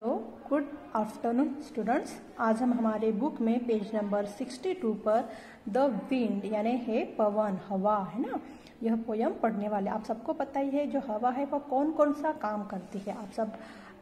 Hello, good afternoon students. आज हम हमारे बुक में पेज नंबर 62 पर द विंड यानी है पवन, हवा है ना, यह पोयम पढ़ने वाले। आप सबको पता ही है जो हवा है वह कौन कौन सा काम करती है। आप सब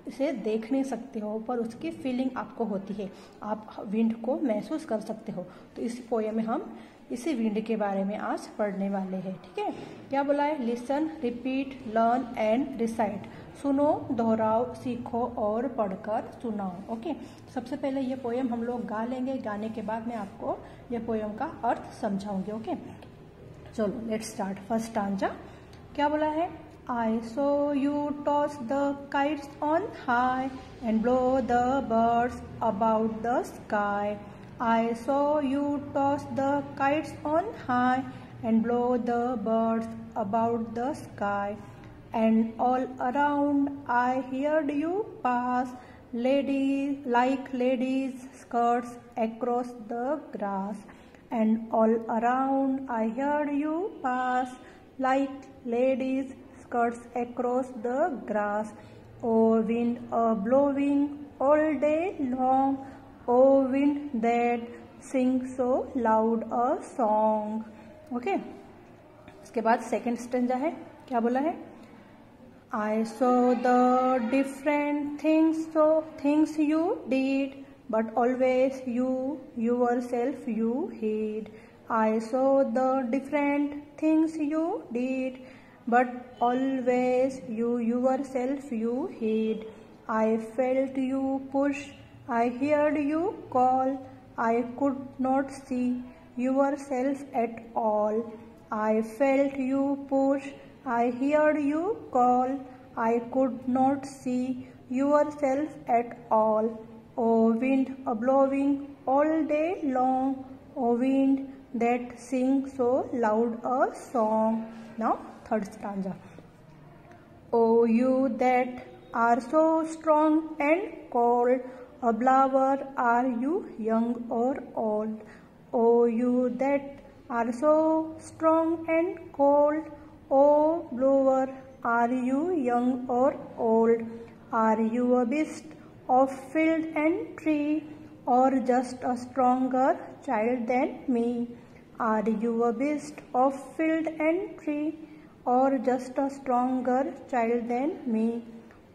इसे देख नहीं सकते हो पर उसकी फीलिंग आपको होती है, आप विंड को महसूस कर सकते हो। तो इस पोयम में हम इसी विंड के बारे में आज पढ़ने वाले हैं। ठीक है, क्या बोला है? Listen, repeat, learn and recite. सुनो, दोहराओ, सीखो और पढ़कर सुनाओ। ओके, सबसे पहले ये पोयम हम लोग गा लेंगे, गाने के बाद मैं आपको ये पोयम का अर्थ समझाऊंगी। ओके, चलो लेट्स स्टार्ट। फर्स्ट स्टांजा क्या बोला है? I saw you toss the kites on high and blow the birds about the sky. I saw you toss the kites on high and blow the birds about the sky. And all around I heard you pass, ladies like ladies' skirts across the grass. And all around I heard you pass, like ladies' skirts across the grass. Oh wind blowing all day long, oh wind that sings so loud a song. Okay, उसके बाद second stanza है, क्या बोला है? I saw the different things you did, but always you yourself you hid. I saw the different things you did, but always you yourself you hid. I felt you push, I heard you call, I could not see yourself at all. I felt you push, I heard you call, I could not see yourself at all. Oh wind blowing all day long, oh wind that sings so loud a song. Now third stanza. Oh you that are so strong and cold, a blower are you young or old? Oh you that are so strong and cold, oh blower are you young or old? Are you a beast of field and tree, or just a stronger child than me? Are you a beast of field and tree, or just a stronger child than me?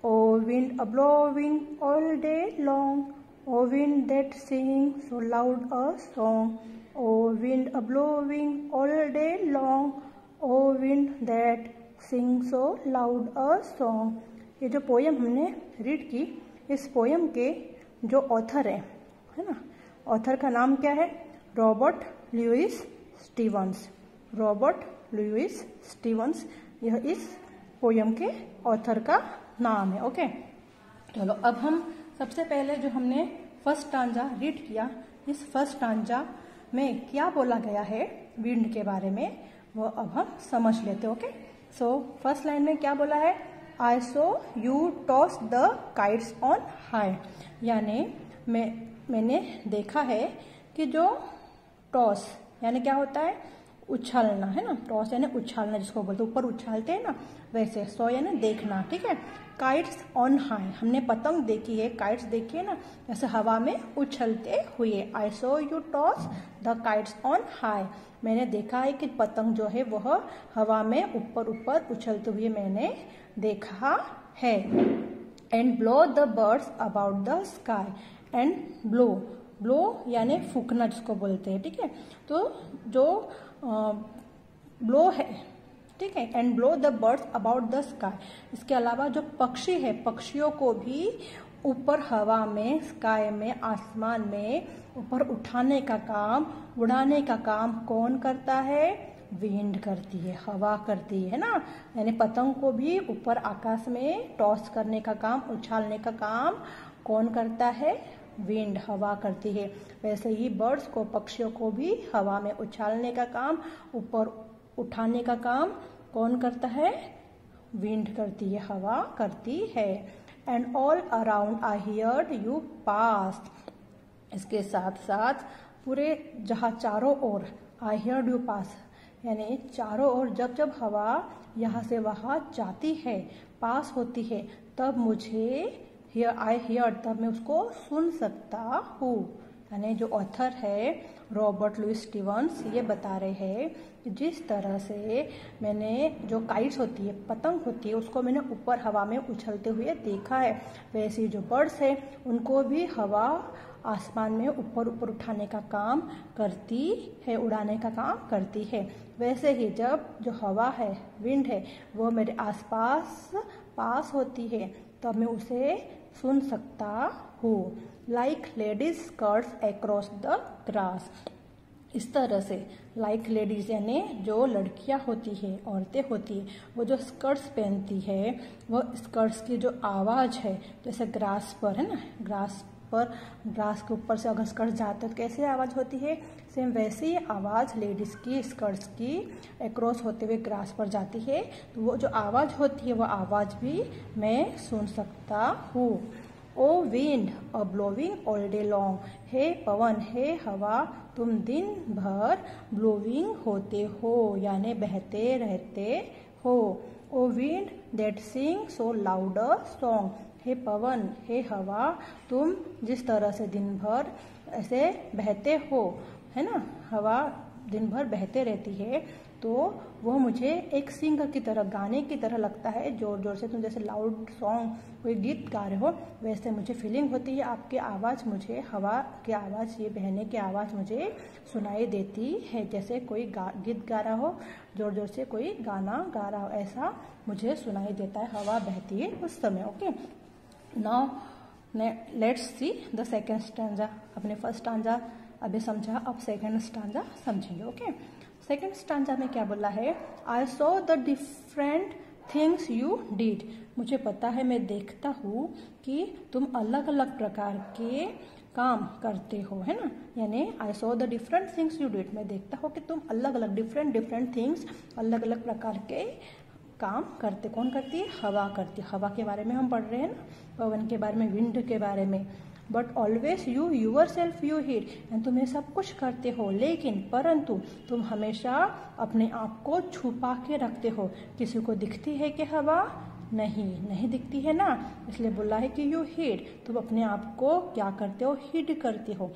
Oh wind blowing all day long, oh wind that sings so loud a song. Oh wind blowing all day long, oh wind that sings so loud a song. ये जो poem हमने read की, इस poem के जो author है ना, author का नाम क्या है? Robert Louis Stevens. Robert Louis Stevens, यह इस पोयम के ऑथर का नाम है। ओके, चलो अब हम सबसे पहले जो हमने फर्स्ट स्टांजा रीड किया, इस फर्स्ट स्टांजा में क्या बोला गया है विंड के बारे में, वो अब हम समझ लेते। ओके, सो फर्स्ट लाइन में क्या बोला है? I saw you toss the kites on high, यानी मैंने देखा है कि जो टॉस यानी क्या होता है? उछालना है ना, टॉस यानी उछालना जिसको बोलते ऊपर उछालते हैं ना, वैसे सो यानी देखना। ठीक है, काइट्स ऑन हाई, हमने पतंग देखी है, काइट्स देखी है ना, जैसे हवा में उछलते हुए। I so you toss the kites on high, मैंने देखा है कि पतंग जो है वह हवा में ऊपर ऊपर उछलते हुए मैंने देखा है। And blow the birds about the sky, and blow, blow यानी फूकना जिसको बोलते हैं। ठीक है, तो जो ब्लो है, ठीक है, and blow the birds about the sky, इसके अलावा जो पक्षी है, पक्षियों को भी ऊपर हवा में, स्काई में, आसमान में ऊपर उठाने का काम, उड़ाने का काम कौन करता है? विंड करती है, हवा करती है ना। यानी पतंग को भी ऊपर आकाश में टॉस करने का काम, उछालने का काम कौन करता है? विंड, हवा करती है। वैसे ही बर्ड्स को, पक्षियों को भी हवा में उछालने का काम, ऊपर उठाने का काम कौन करता है? विंड करती है, हवा करती है। And all around I heard you pass, इसके साथ साथ पूरे जहाँ चारों ओर, आई हियर्ड यू पास यानी चारों ओर जब जब हवा यहाँ से वहाँ जाती है, पास होती है, तब मुझे हियर आई हियर, तब मैं उसको सुन सकता हूँ। यानी जो ऑथर है रॉबर्ट लुइस स्टीवंस ये बता रहे हैं कि जिस तरह से मैंने जो काइट्स होती है, पतंग होती है, उसको मैंने ऊपर हवा में उछलते हुए देखा है, वैसे जो बर्ड्स है उनको भी हवा आसमान में ऊपर ऊपर उठाने का काम करती है, उड़ाने का काम करती है। वैसे ही जब जो हवा है, विंड है, वो मेरे आसपास पास होती है तब मैं उसे सुन सकता हूँ। Like ladies skirts across the grass, इस तरह से लाइक लेडीज यानी जो लड़कियां होती है, औरतें होती है, वो जो स्कर्ट्स पहनती है, वो स्कर्ट्स की जो आवाज़ है, जैसे ग्रास पर है ना, ग्रास के ऊपर से अगर स्कर्ट्स जाते तो कैसे आवाज़ होती है, सेम वैसे ही आवाज़ लेडीज़ की स्कर्ट्स की अक्रॉस होते हुए ग्रास पर जाती है। तो वो जो आवाज़ होती है वो आवाज़ भी मैं सुन सकता हूँ। ओ wind a blowing all day long, हे पवन, हे हवा, तुम दिन भर ब्लोविंग होते हो यानी बहते रहते हो। O wind that sing so louder song, हे पवन, हे हवा, तुम जिस तरह से दिन भर ऐसे बहते हो, है ना, हवा दिन भर बहते रहती है, तो वो मुझे एक सिंग की तरह, गाने की तरह लगता है, जोर जोर से तुम जैसे लाउड सॉन्ग कोई गीत गा रहे हो वैसे मुझे फीलिंग होती है। आपकी आवाज़ मुझे, हवा की आवाज़, ये बहने की आवाज़ मुझे सुनाई देती है, जैसे कोई गीत गा रहा हो, जोर जोर से कोई गाना गा रहा हो, ऐसा मुझे सुनाई देता है, हवा बहती है उस समय। Okay, now let's see the second stanza. अपने फर्स्ट स्टैंजा अभी समझा, अब सेकेंड स्टैंजा समझेंगे। ओके, सेकेंड स्टैंजा में क्या बोला है, I saw the different things you did, मुझे पता है, मैं देखता हूँ कि तुम अलग अलग प्रकार के काम करते हो, है ना, यानी I saw the different things you did, मैं देखता हूँ कि तुम अलग अलग डिफरेंट थिंग्स, अलग अलग प्रकार के काम करते। कौन करती है, हवा करती है। हवा के बारे में हम पढ़ रहे हैं ना, पवन के बारे में, विंड के बारे में। But always you yourself you hid, तुम ये सब कुछ करते हो लेकिन परंतु तुम हमेशा अपने आप को छुपा के रखते हो। किसी को दिखती है कि हवा, नहीं दिखती है ना, इसलिए बोला है कि यू हिड, तुम अपने आप को क्या करते हो, हिड करते हो,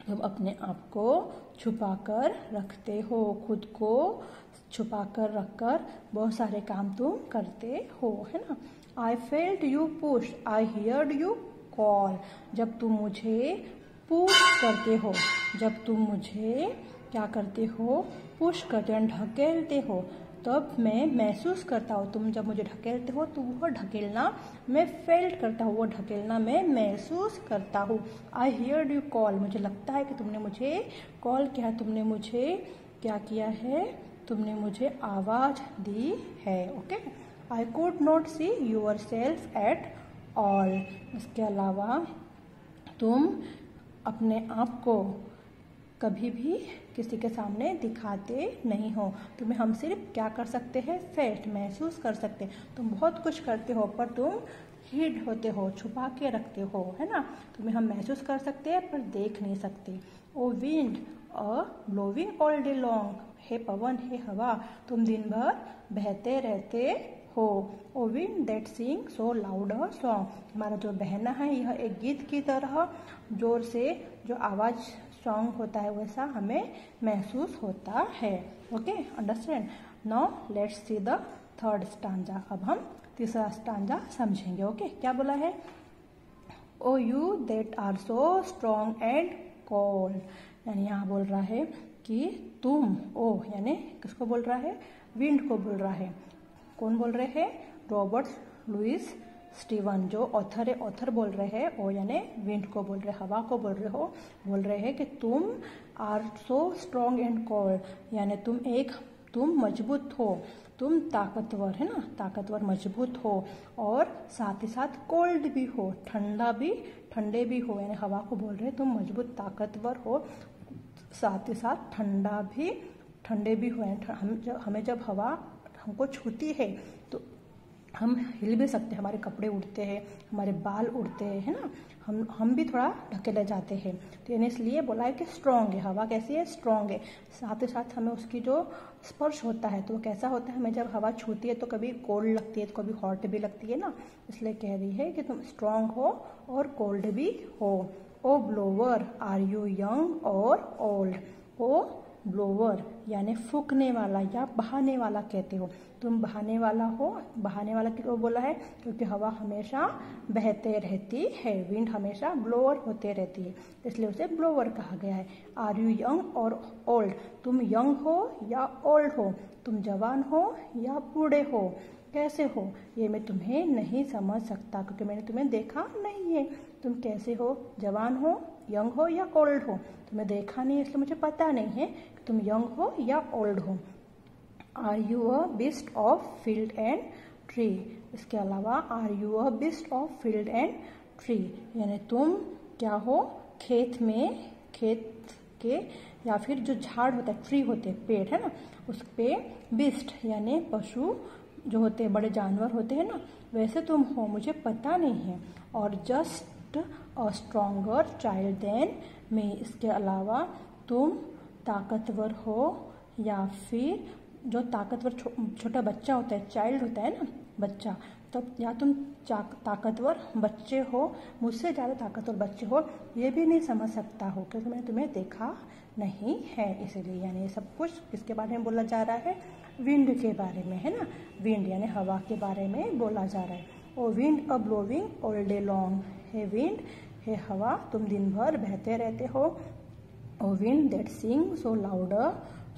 तुम अपने आप को छुपा कर रखते हो, खुद को छुपा कर रखकर बहुत सारे काम तुम करते हो, है ना। I felt you push, I heard you call, जब तुम मुझे पुश करते हो, जब तुम मुझे क्या करते हो, पुश करते हो, ढकेलते हो, तब मैं महसूस करता हूँ। तुम जब मुझे ढकेलते हो तो वो ढकेलना मैं फेल्ट करता हूँ, वो ढकेलना मैं महसूस करता हूँ। आई हियर्ड यू कॉल, मुझे लगता है कि तुमने मुझे कॉल किया, तुमने मुझे क्या किया है, तुमने मुझे आवाज़ दी है। Okay, I could not see yourself at all, इसके अलावा तुम अपने आप को कभी भी किसी के सामने दिखाते नहीं हो। तुम्हें हम सिर्फ क्या कर सकते हैं, फेल्ट, महसूस कर सकते। तुम बहुत कुछ करते हो पर तुम हिड होते हो, छुपा के रखते हो, है ना। तुम्हें हम महसूस कर सकते हैं पर देख नहीं सकते। O wind a blowing all day long, हे पवन, हे हवा, तुम दिन भर बहते रहते हो। O wind that sing so louder song, हमारा जो बहना है यह एक गीत की तरह जोर से जो आवाज़ सॉन्ग होता है वैसा हमें महसूस होता है। Okay, understand. Now let's see the third stanza. अब हम तीसरा स्टांजा समझेंगे। ओके, क्या बोला है, O you that are so strong and cold, यानी यहाँ बोल रहा है कि तुम, ओ यानी किसको बोल रहा है, विंड को बोल रहा है। कौन बोल रहे हैं, रॉबर्ट लुइस स्टीवन जो ऑथर है, ऑथर बोल रहे हैं, ओ यानी विंड को बोल रहे, हवा को बोल रहे हैं कि तुम are so strong and cold, यानी तुम मजबूत हो, तुम ताकतवर, है ना, ताकतवर मजबूत हो, और साथ ही साथ कोल्ड भी हो, ठंडे भी हो, यानी हवा को बोल रहे तुम मजबूत ताकतवर हो, साथ ही साथ ठंडे भी हो। हमें जब हवा हमको छूती है तो हम हिल भी सकते हैं, हमारे कपड़े उड़ते हैं, हमारे बाल उड़ते हैं, है ना, हम भी थोड़ा ढकेले जाते हैं। तो यानी इसलिए बोला है कि स्ट्रॉन्ग है, हवा कैसी है, स्ट्रॉन्ग है। साथ ही साथ हमें उसकी जो स्पर्श होता है तो वो कैसा होता है, हमें जब हवा छूती है तो कभी कोल्ड लगती है तो कभी हॉट भी लगती है ना, इसलिए कह रही है कि तुम स्ट्रॉन्ग हो और कोल्ड भी हो। ओ ब्लोवर आर यू यंग और ओल्ड। ओ ब्लोवर यानी फूकने वाला या बहाने वाला कहते हो, तुम बहाने वाला हो। बहाने वाला क्यों बोला है, क्योंकि हवा हमेशा बहते रहती है, विंड हमेशा ब्लोअर होते रहती है, इसलिए उसे ब्लोअर कहा गया है। आर यू यंग और ओल्ड, तुम यंग हो या ओल्ड हो, तुम जवान हो या बूढ़े हो, कैसे हो ये मैं तुम्हें नहीं समझ सकता क्योंकि मैंने तुम्हें देखा नहीं है। तुम कैसे हो, जवान हो, यंग हो या ओल्ड हो, तुम्हें देखा नहीं इसलिए मुझे पता नहीं है कि तुम यंग हो या ओल्ड हो। Are you a beast of field and tree. इसके अलावा are you a beast of field and tree यानी तुम क्या हो, खेत में, खेत के या फिर जो झाड़ होता है, ट्री होते हैं, पेड़ है ना, उस पे बीस्ट यानी पशु जो होते हैं, बड़े जानवर होते हैं ना, वैसे तुम हो, मुझे पता नहीं है। और just a stronger child than me. इसके अलावा तुम ताकतवर हो या फिर जो ताकतवर छोटा बच्चा होता है, चाइल्ड होता है ना, बच्चा, तो या तुम ताकतवर बच्चे हो, मुझसे ज़्यादा ताकतवर बच्चे हो, ये भी नहीं समझ सकता हो क्योंकि मैंने तुम्हें देखा नहीं है। इसीलिए यानी ये सब कुछ किसके बारे में बोला जा रहा है, विंड के बारे में, है ना, विंड यानी हवा के बारे में बोला जा रहा है। O wind a blowing all day long. हे विंड, हे हवा, तुम दिन भर बहते रहते हो। O wind that sing so louder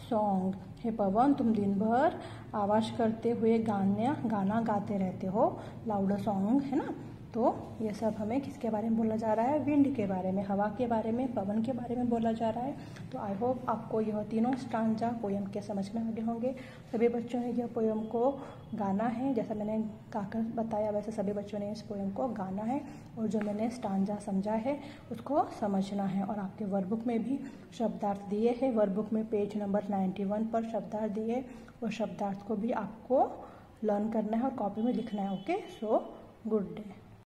song. हे पवन, तुम दिन भर आवाज करते हुए गाना गाते रहते हो, लाउडर सॉन्ग, है ना। तो ये सब हमें किसके बारे में बोला जा रहा है, विंड के बारे में, हवा के बारे में, पवन के बारे में बोला जा रहा है। तो आई होप आपको यह तीनों स्टांजा पोयम के समझ में आगे होंगे। सभी बच्चों ने यह पोयम को गाना है, जैसा मैंने काकर बताया वैसे सभी बच्चों ने इस पोयम को गाना है, और जो मैंने स्टांजा समझा है उसको समझना है। और आपके वर्कबुक में भी शब्दार्थ दिए हैं, वर्कबुक में पेज नंबर 91 पर शब्दार्थ दिए, और शब्दार्थ को भी आपको लर्न करना है और कॉपी में लिखना है। Okay, so good day.